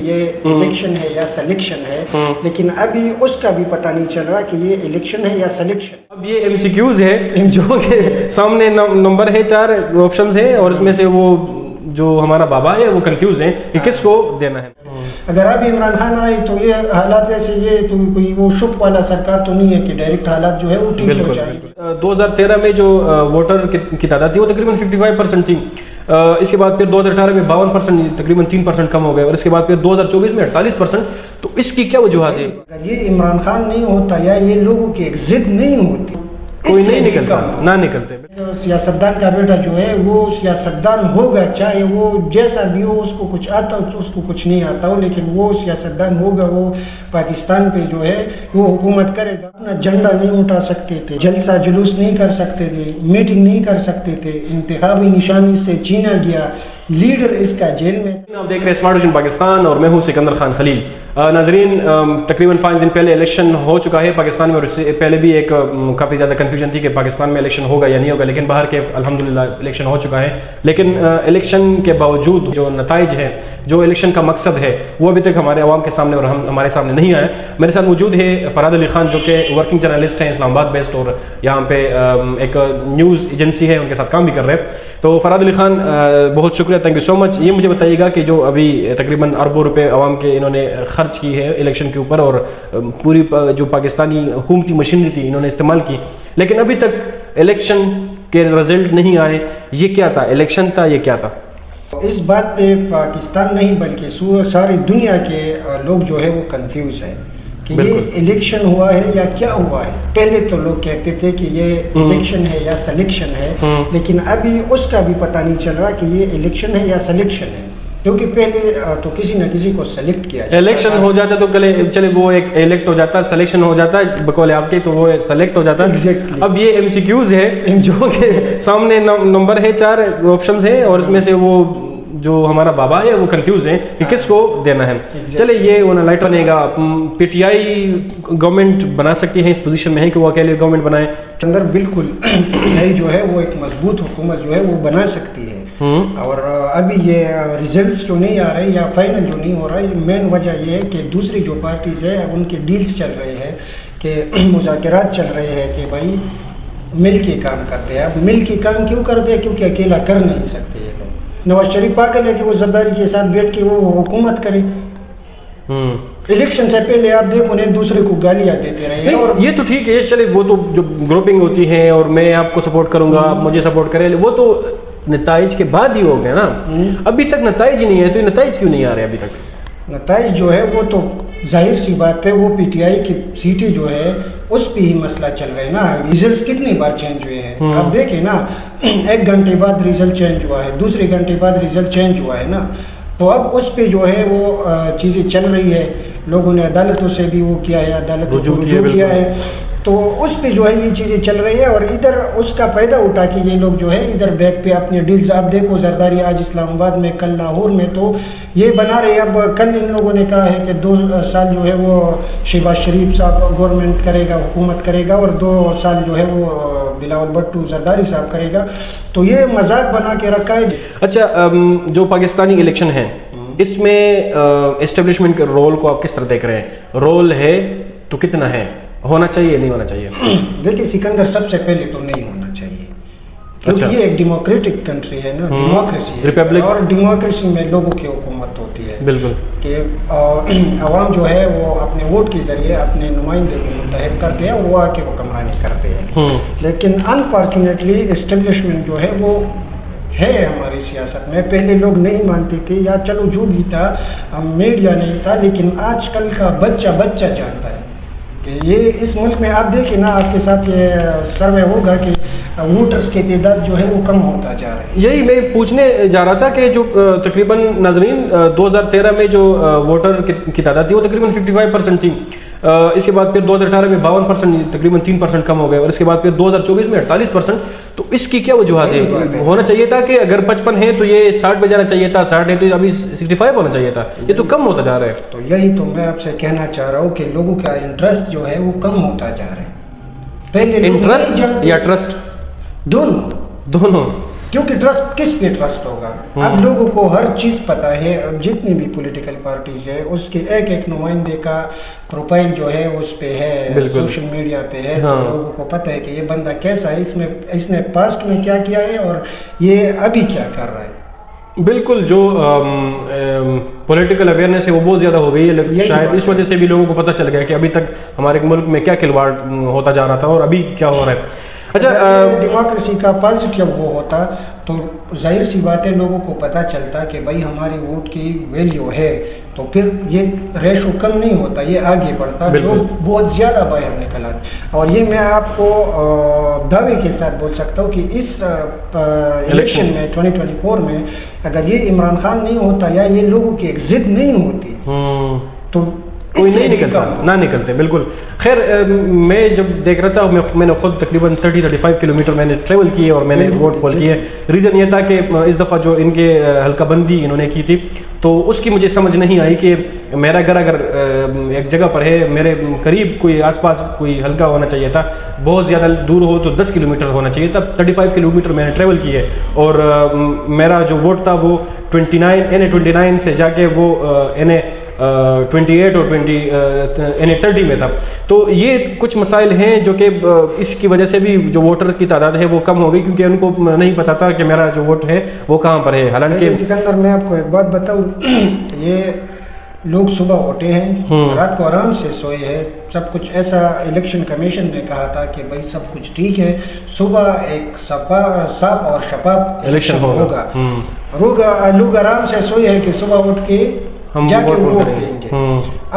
ये इलेक्शन है या सिलेक्शन है, लेकिन अभी उसका भी पता नहीं चल रहा कि ये इलेक्शन है या सिलेक्शन। अब ये एमसीक्यूज है जो के सामने नंबर है, 4 ऑप्शंस है और इसमें से वो जो हमारा बाबा है वो कंफ्यूज है कि किसको देना है। अगर अब इमरान खान आए तो ये हालात ऐसे, ये तो कोई वो शुभ वाला सरकार तो नहीं है कि डायरेक्ट हालात जो है वो ठीक हो जाएंगे। 2013 में जो वोटर की तादाद थी वो तकरीबन 55% थी। इसके बाद फिर 2018 में 52%, तकरीबन 3% कम हो गए और इसके बाद फिर 2024 में 48%। तो इसकी क्या वजूहत है? अगर ये इमरान खान नहीं होता या ये लोगों की एक जिद नहीं होती, कोई नहीं निकलता, ना निकलते। सियासतदान का बेटा जो है वो सियासतदान होगा, चाहे वो जैसा भी हो, उसको कुछ आता हो उसको कुछ नहीं आता हो, लेकिन वो सियासतदान होगा, वो पाकिस्तान पे जो है वो हुकूमत करेगा। अपना झंडा नहीं उठा सकते थे, जलसा जुलूस नहीं कर सकते थे, मीटिंग नहीं कर सकते थे, इंतखाबी निशानी से छीना गया, लीडर इसका जेल में। आप देख रहे हैं स्मार्ट विजन पाकिस्तान और मैं हूं सिकंदर खान खलील। नाजरीन, तकरीबन 5 दिन पहले इलेक्शन हो चुका है पाकिस्तान में और इससे पहले भी एक काफ़ी ज़्यादा कन्फ्यूजन थी कि पाकिस्तान में इलेक्शन होगा या नहीं होगा, लेकिन बाहर के अल्हम्दुलिल्लाह इलेक्शन हो चुका है। लेकिन इलेक्शन के बावजूद जो नताइज है, जो इलेक्शन का मकसद है, वो अभी तक हमारे अवाम के सामने और हमारे सामने नहीं आए। मेरे साथ मौजूद है फरहाद अली खान, जो कि वर्किंग जर्नलिस्ट हैं, इस्लामाबाद बेस्ड, और यहाँ पे एक न्यूज़ एजेंसी है उनके साथ काम भी कर रहे हैं। तो फरहाद अली खान, बहुत शुक्रिया, थैंक यू सो मच। ये मुझे बताइएगा कि जो अभी तकरीबन अरबों रुपए अवाम के इन्होंने खर्च की है इलेक्शन के ऊपर और पूरी जो पाकिस्तानी हुकूमती मशीनरी थी इन्होंने इस्तेमाल की, लेकिन अभी तक इलेक्शन के रिजल्ट नहीं आए। ये क्या था? इलेक्शन था? ये क्या था? इस बात पे पाकिस्तान नहीं बल्कि सारी दुनिया के लोग जो है वो कंफ्यूज है कि ये इलेक्शन हुआ है या क्या हुआ है। पहले तो लोग कहते थे कि ये इलेक्शन है या सिलेक्शन है, लेकिन अभी उसका भी पता नहीं चल रहा कि ये इलेक्शन है या सिलेक्शन है, क्योंकि पहले तो किसी न किसी को सेलेक्ट किया जाता, इलेक्शन हो जाता तो चले वो एक इलेक्ट हो जाता, सिलेक्शन हो जाता बकौल आपके तो वो सेलेक्ट हो जाता। Exactly. अब ये एमसीक्यूज है जो के सामने नंबर है, 4 ऑप्शंस है और इसमें से वो जो हमारा बाबा है वो कंफ्यूज है कि किसको देना है। चले ये वो लाइट बनेगा, पीटीआई गवर्नमेंट बना सकती है, इस पोजीशन में है कि वो अकेले गवर्नमेंट बनाए? अंदर बिल्कुल नहीं, जो है वो एक मजबूत हुकूमत जो है वो बना सकती है। और अभी ये रिजल्ट्स जो नहीं आ रहे या फाइनल जो नहीं हो रहा है, मेन वजह ये है कि दूसरी जो पार्टीज है उनके डील्स चल रहे हैं, कि मुज़ाकरात चल रहे हैं कि भाई मिल के काम करते हैं। अब मिल के काम क्यों करते हैं? क्योंकि अकेला कर नहीं सकते ये लोग। नवाज शरीफ पागल है कि वो जरदारी के साथ बैठ के वो हुकूमत करे। इलेक्शन से पहले आप देखो ना, एक दूसरे को गालियां देते रहे। और ये तो ठीक है, चले वो तो जो ग्रुपिंग होती है और मैं आपको सपोर्ट करूंगा, आप मुझे सपोर्ट करें, वो तो नताइज के बाद ही हो गया ना। अभी तक नताइज ही नहीं है, तो ये नताइज क्यों नहीं आ रहे अभी तक? नताइज जो है वो तो जाहिर सी बात है, वो पीटीआई की सीटें जो है उस पे ही मसला चल रहा है ना। रिजल्ट्स कितनी बार चेंज हुए हैं, आप देखें ना, 1 घंटे बाद रिजल्ट चेंज हुआ है, दूसरे घंटे बाद रिजल्ट चेंज हुआ है ना। तो अब उस पे जो है वो चीज़ें चल रही है, लोगों ने अदालतों से भी वो किया है, अदालतों को रुजू किया है, तो उस पे जो है ये चीज़ें चल रही है। और इधर उसका फ़ायदा उठा के ये लोग जो है इधर बैक पे अपने डील्स, आप देखो जरदारी आज इस्लामाबाद में, कल लाहौर में, तो ये बना रहे। अब कल इन लोगों ने कहा है कि 2 साल जो है वो शहबाज शरीफ साहब गवर्नमेंट करेगा, हुकूमत करेगा, और 2 साल जो है वो बिलावल भुट्टो जरदारी साहब करेगा। तो ये मजाक बना के रखा है। अच्छा, जो पाकिस्तानी इलेक्शन है इसमें एस्टेब्लिशमेंट के रोल को आप किस तरह देख रहे हैं? रोल है तो कितना है, होना चाहिए नहीं होना चाहिए? देखिए सिकंदर, सबसे पहले तो नहीं होना चाहिए, क्योंकि ये एक डेमोक्रेटिक कंट्री है ना, डेमोक्रेसी है, रिपब्लिक, और डेमोक्रेसी में लोगों की हुकूमत होती है। बिल्कुल, कि अवाम जो है वो अपने वोट के जरिए अपने नुमाइंदे को मुंतखब करते हैं और वो आके हुक्मरानी करते हैं। लेकिन अनफॉर्चुनेटली एस्टेब्लिशमेंट जो है वो है हमारी सियासत में। पहले लोग नहीं मानते थे, या चलो जो भी था, मीडिया नहीं था, लेकिन आजकल का बच्चा जानता है कि ये इस मुल्क में, आप देखिए ना, आपके साथ ये सर्वे होगा कि वोटर्स की तादाद जो है वो कम होता जा रहा है। यही मैं पूछने जा रहा था कि जो तकरीबन नाजरीन 2013 में जो वोटर की तादाद थी वो तकरीबन 55% थी। इसके बाद फिर 2018 में 52%, तकरीबन 3% कम हो गए और इसके बाद फिर 2024 में 48%। तो इसकी क्या वजूहत है? होना चाहिए था कि अगर 55 है तो ये 60 पे जाना चाहिए था, 60 है तो अभी 65 होना चाहिए था, ये तो कम होता जा रहा है। तो यही तो मैं आपसे कहना चाह रहा हूँ कि लोगों का इंटरेस्ट जो है वो कम होता जा रहा है। पहले इंटरेस्ट या ट्रस्ट? दोनों। क्योंकि ट्रस्ट किस पे ट्रस्ट होगा। अब लोगों को हर चीज़ पता है, अब जितनी भी पॉलिटिकल पार्टीज है उसके एक एक नुमाइंदे का प्रोफाइल जो है उस पे है, सोशल मीडिया पे है। हाँ। तो लोगों को पता है कि ये बंदा कैसा है, इसने पास्ट में क्या किया है और ये अभी क्या कर रहा है। बिल्कुल, जो पॉलिटिकल अवेयरनेस है वो बहुत ज़्यादा हो गई है, शायद इस वजह से भी लोगों को पता चल गया कि अभी तक हमारे मुल्क में क्या खिलवाड़ होता जा रहा था और अभी क्या हो रहा है। अच्छा, डेमोक्रेसी का पॉजिटिव वो होता तो जाहिर सी बात है लोगों को पता चलता कि भाई हमारी वोट की वैल्यू है, तो फिर ये रेशो कम नहीं होता, ये आगे बढ़ता, लोग बहुत ज़्यादा बाहर निकल आते। और ये मैं आपको दावे के साथ बोल सकता हूँ कि इस इलेक्शन में 2024 में अगर ये इमरान खान नहीं होता या ये लोगों की एक जिद नहीं होती तो कोई नहीं निकलता, ना निकलते। बिल्कुल। खैर, मैं जब देख रहा था, मैंने खुद तकरीबन 30-35 किलोमीटर मैंने ट्रेवल किए और मैंने वोट पोल किए। रीज़न ये था कि इस दफ़ा जो इनके हल्का बंदी इन्होंने की थी तो उसकी मुझे समझ नहीं आई कि मेरा घर अगर एक जगह पर है, मेरे करीब कोई आसपास कोई हल्का होना चाहिए था, बहुत ज़्यादा दूर हो तो 10 किलोमीटर होना चाहिए था। 35 किलोमीटर मैंने ट्रेवल किए और मेरा जो वोट था वो 29 से जाके वो 28 और 30 में था। तो ये कुछ मसाइल हैं जो कि इसकी वजह से भी जो वोटर की तादाद है वो कम हो गई, क्योंकि उनको नहीं पता था कि मेरा जो वोट है वो कहाँ पर है। हालांकि सिकंदर, मैं आपको एक बात बताऊँ, ये लोग सुबह उठे हैं, रात को आराम से सोए हैं, सब कुछ ऐसा इलेक्शन कमीशन ने कहा था कि भाई सब कुछ ठीक है, सुबह एक साफ और शफाफ इलेक्शन होगा। लोग आराम से सोए हैं कि सुबह उठ के हम जाके वोट देंगे।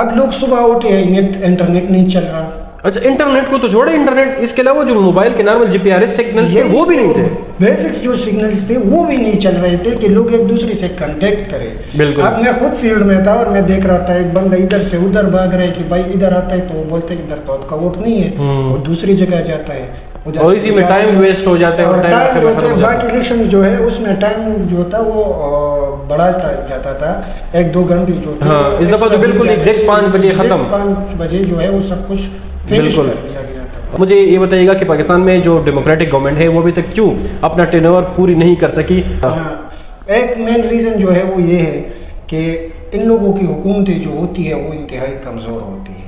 अब लोग सुबह उठे हैं, इंटरनेट नहीं चल रहा। अच्छा, इंटरनेट को तो छोड़े, इंटरनेट इसके अलावा जो मोबाइल के नॉर्मल जीपीआरएस सिग्नल्स थे वो भी नहीं थे, बेसिक जो सिग्नल्स थे वो भी नहीं चल रहे थे कि लोग एक दूसरे से कांटेक्ट करें। बिल्कुल। अब मैं खुद फील्ड में था और मैं देख रहा था एक बंदा इधर से उधर भाग रहा है कि भाई इधर आता है तो वो बोलते हैं इधर तो आपका वोट नहीं है, वो दूसरी जगह जाता है, और इसी में टाइम वेस्ट हो जाता है और टाइम बाकी इलेक्शन जो है उसमें टाइम जो था वो बढ़ाता जाता था, 1-2 घंटे जो थे। हाँ, इस दफा तो बिल्कुल एग्जैक्ट 5 बजे खत्म, 5 बजे जो है वो सब कुछ बिल्कुल कर दिया गया था। मुझे ये बताइएगा कि पाकिस्तान में जो डेमोक्रेटिक गवर्नमेंट है वो अभी तक क्यों अपना टेनओवर पूरी नहीं कर सकी? एक मेन रीज़न जो है वो ये है कि इन लोगों की हुकूमतें जो होती है वो इंतहाई कमज़ोर होती है।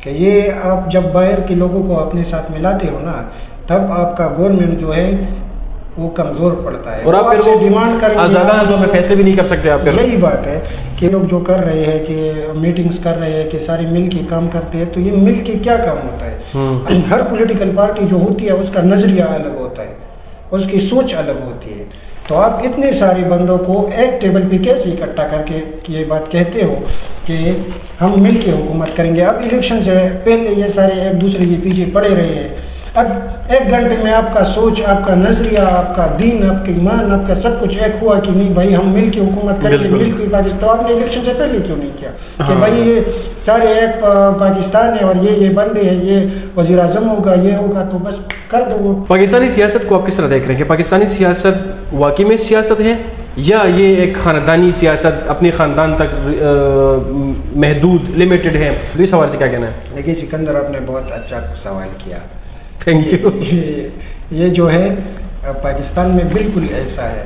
कि ये आप जब बाहर के लोगों को अपने साथ मिलाते हो ना, तब आपका गवर्नमेंट जो है वो कमज़ोर पड़ता है और आप फिर वो डिमांड करेंगे, आज़ादाना तौर पे फैसले भी नहीं कर सकते। आप यही बात है कि लोग जो कर रहे हैं कि मीटिंग्स कर रहे हैं कि सारे मिल के काम करते हैं, तो ये मिल के क्या काम होता है? हर पॉलिटिकल पार्टी जो होती है उसका नज़रिया अलग होता है, उसकी सोच अलग होती है। तो आप इतने सारे बंदों को एक टेबल पे कैसे इकट्ठा करके ये बात कहते हो कि हम मिल के हुकूमत करेंगे? अब इलेक्शन से पहले ये सारे एक दूसरे के पीछे पड़े रहे हैं, अब 1 घंटे में आपका सोच, आपका नजरिया, आपका दीन, आपके ईमान, आपका सब कुछ एक हुआ कि नहीं भाई हम मिल के हुकूमत करेंगे, मिल के पाकिस्तान। तो आपने इलेक्शन से पहले क्यों नहीं किया कि भाई ये सारे एक पाकिस्तान है और ये बंदे हैं, ये वज़ीर आज़म होगा, ये होगा, तो बस कर दो। पाकिस्तानी सियासत को आप किस तरह देख रहे हैं कि पाकिस्तानी सियासत वाकई में सियासत है या ये एक ख़ानदानी सियासत अपने ख़ानदान तक महदूद लिमिटेड है? इस सवाल से क्या कहना है? देखिए सिकंदर, आपने बहुत अच्छा सवाल किया, थैंक यू। ये जो है पाकिस्तान में बिल्कुल ऐसा है।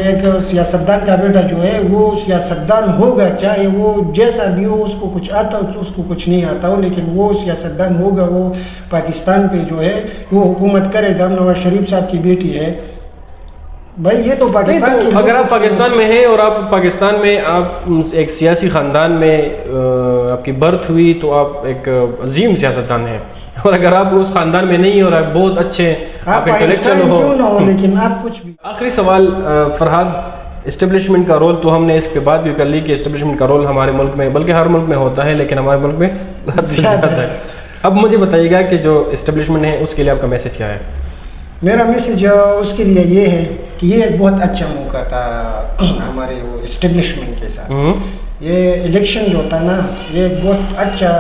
एक सियासतदान का बेटा जो है वो सियासतदान होगा, चाहे वो जैसा भी हो, उसको कुछ आता हो उसको कुछ नहीं आता हो, लेकिन वो सियासतदान होगा, वो पाकिस्तान पे जो है वो हुकूमत करेगा। नवाज शरीफ साहब की बेटी है भाई, ये तो पाकिस्तान तो अगर आप पाकिस्तान में हैं और आप पाकिस्तान में आप एक सियासी ख़ानदान में आपकी बर्थ हुई तो आप एक अजीम सियासतदान हैं, और अगर आप उस खानदान में नहीं और आप बहुत अच्छे आप इंटेलेक्चुअल हो, लेकिन आप कुछ भी। आखिरी सवाल फरहाद, इस्टेब्लिशमेंट का रोल तो हमने इस पे बात भी कर ली कि इस्टेब्लिशमेंट का रोल हमारे मुल्क में, बल्कि हर मुल्क में होता है, लेकिन हमारे मुल्क में ज़्यादा है। अब मुझे बताइएगा कि जो इस्टेब्लिशमेंट है उसके लिए आपका मैसेज क्या है? मेरा मैसेज उसके लिए ये है कि ये एक बहुत अच्छा मौका था हमारे वो इस्टेब्लिशमेंट के साथ। ये इलेक्शन जो था ना, ये एक बहुत अच्छा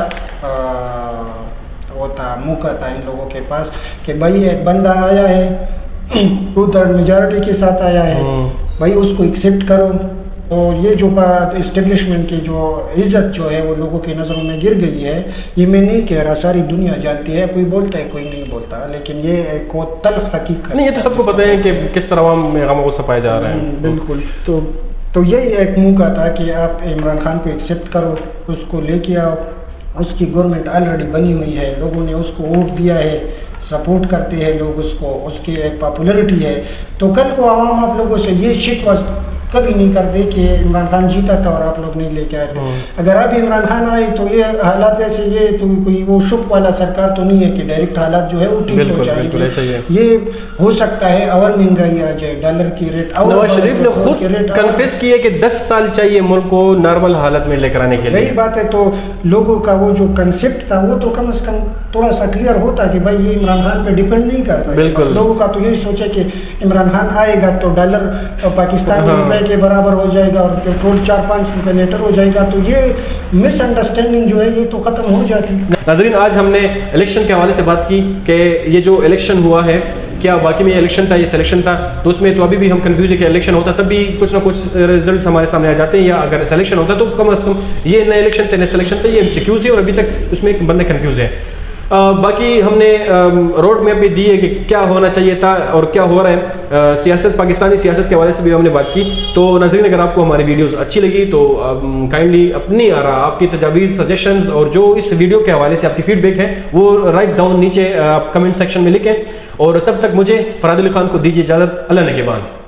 होता मौका था इन लोगों के पास कि भाई एक बंदा आया है 2/3 मेजॉरिटी के साथ आया है, भाई उसको एक्सेप्ट करो, तो ये जो इस्टेब्लिशमेंट की जो इज्जत जो है वो लोगों की नज़रों में गिर गई है। ये मैं नहीं कह रहा, सारी दुनिया जानती है, कोई बोलता है कोई नहीं बोलता, लेकिन ये एक वो तल्ख हकीकत नहीं, ये तो सबको पता है कि किस तरह आवाम में गम गुस्सा पाया जा रहा है। बिल्कुल। तो यही एक मौका था कि आप इमरान खान को एक्सेप्ट करो, उसको लेके आओ। उसकी गवर्नमेंट ऑलरेडी बनी हुई है, लोगों ने उसको वोट दिया है, सपोर्ट करते हैं लोग उसको, उसकी एक पॉपुलैरिटी है। तो कल को आवाम आप लोगों से ये शिकवा कभी नहीं कर दे कि इमरान खान जीता था और आप लोग नहीं लेके आए थे। अगर अब इमरान खान आए तो ये हालात ऐसे, ये तो कोई वो शुक वाला सरकार तो नहीं है कि डायरेक्ट हालात जो है वो ठीक हो जाएंगे। ये हो सकता है और महंगाई आ जाए, डॉलर की रेट। नवाज शरीफ ने खुद कन्फेस किया कि 10 साल चाहिए मुल्क को नॉर्मल हालत में लेकर आने के लिए। यही बात है। तो लोगों का वो जो कंसेप्ट था वो तो कम से कम थोड़ा सा क्लियर होता कि भाई ये इमरान खान पे डिपेंड नहीं करता। बिल्कुल। लोगों का तो यही सोचा कि इमरान खान आएगा तो डॉलर पाकिस्तानी रुपए के बराबर हो जाएगा और पेट्रोल 4-5 रुपए लीटर हो जाएगा। तो ये मिसअंडरस्टैंडिंग जो है ये तो खत्म हो जाती। नाज़रीन, आज हमने इलेक्शन के हवाले से बात की कि ये जो इलेक्शन हुआ है क्या वाकई में ये इलेक्शन था, ये सिलेक्शन था। तो उसमें तो अभी भी हम कंफ्यूज है कि इलेक्शन होता तब भी कुछ ना कुछ रिजल्ट हमारे सामने आ जाते हैं, या अगर सिलेक्शन होता तो कम से कम ये नए इलेक्शन थे, नए सिलेक्शन थे, ये MCQs है और अभी तक उसमें बंदे कंफ्यूज है। बाकी हमने रोड मैप भी दी है कि क्या होना चाहिए था और क्या हो रहा है। सियासत, पाकिस्तानी सियासत के हवाले से भी हमने बात की। तो नाज़रीन, अगर आपको हमारी वीडियोस अच्छी लगी तो काइंडली अपनी आरा, आपकी तजावीज़, सजेशंस और जो इस वीडियो के हवाले से आपकी फीडबैक है वो राइट डाउन नीचे आप कमेंट सेक्शन में लिखें। और तब तक मुझे फरहाद अली खान को दीजिए इजाज़त। अल्लाह ने के बाद।